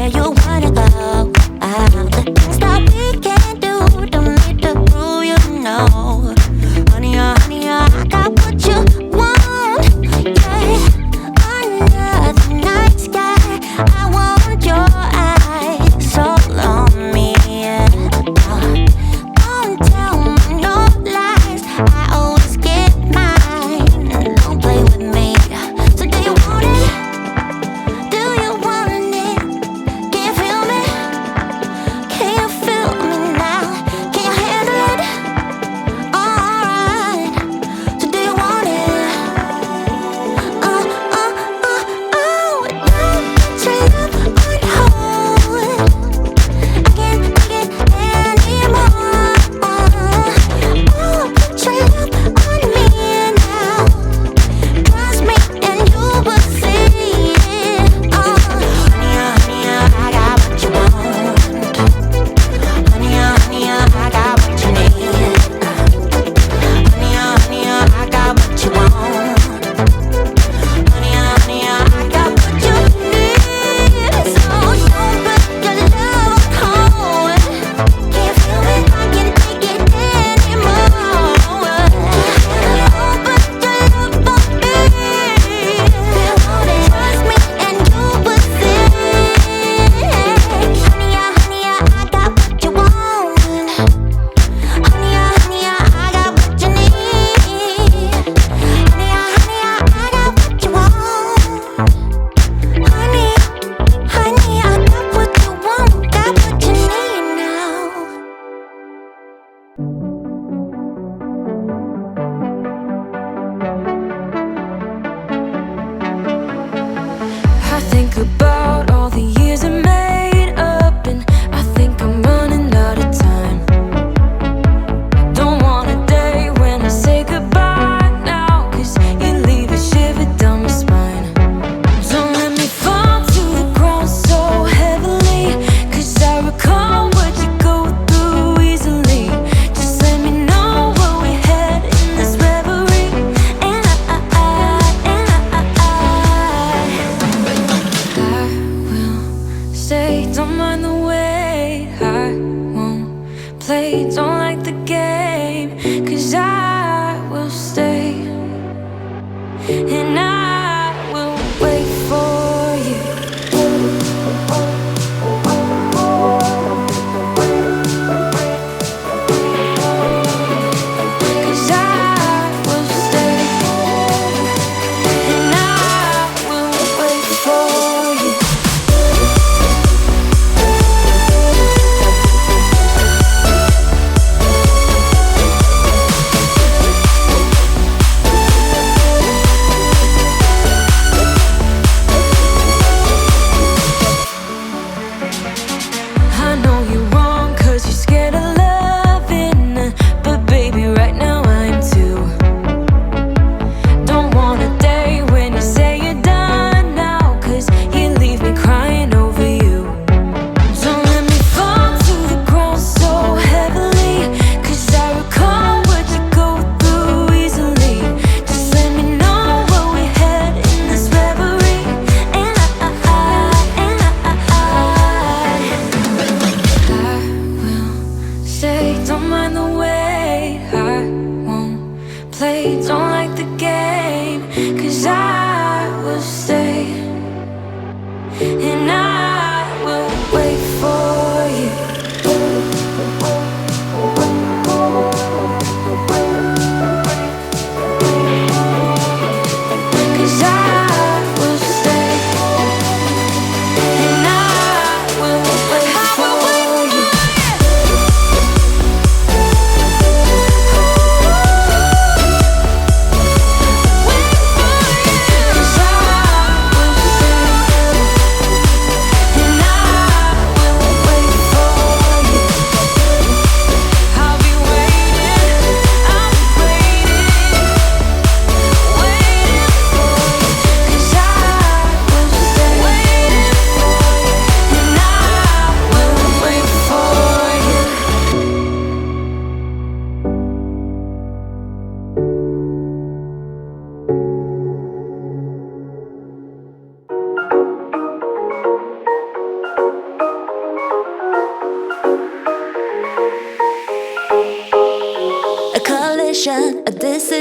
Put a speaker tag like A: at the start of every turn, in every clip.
A: where you wanna go. The things that we can do don't need to prove you know. Honey, I got what you want. Yeah, under the night sky, I want your eyes so on me. Yeah. Don't tell me no lies. I always get mine. Don't play with me. So do you want it? Do you want it? Give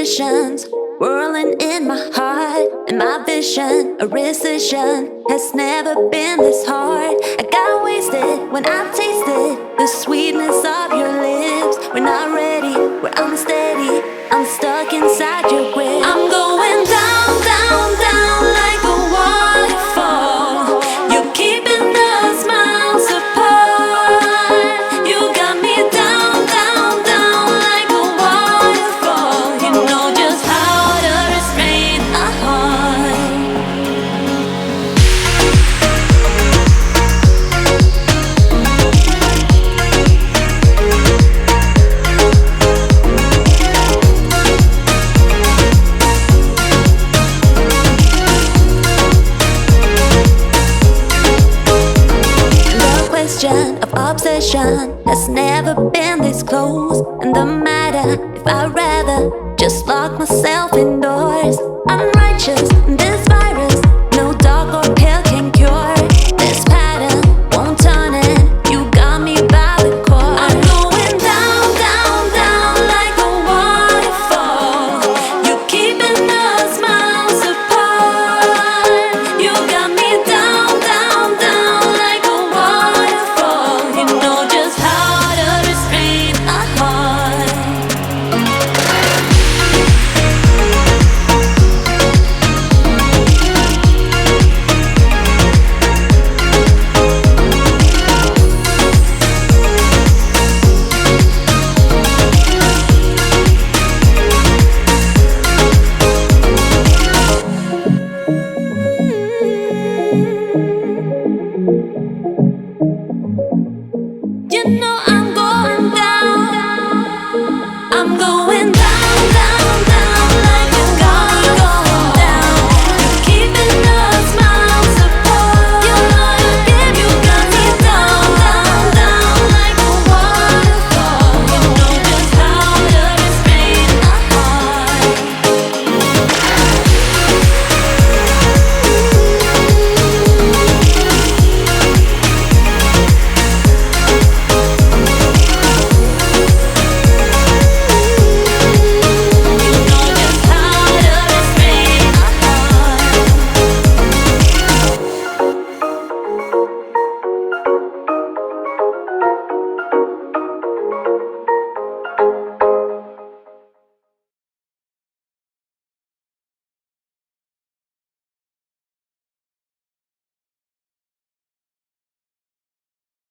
A: intuitions whirling in my heart, and my vision, a rescission, has never been this hard. I got wasted when I tasted the sweetness of your lips. We're not ready, we're unsteady, I'm stuck inside your grip. I'm going down, down, down like a waterfall. You're keeping us miles apart. You got me down, down, down like a waterfall. You know just how to restrain a heart. The question of obsession has never been this close. And the matter if I'd rather just lock myself indoors. I'm righteous, this vibe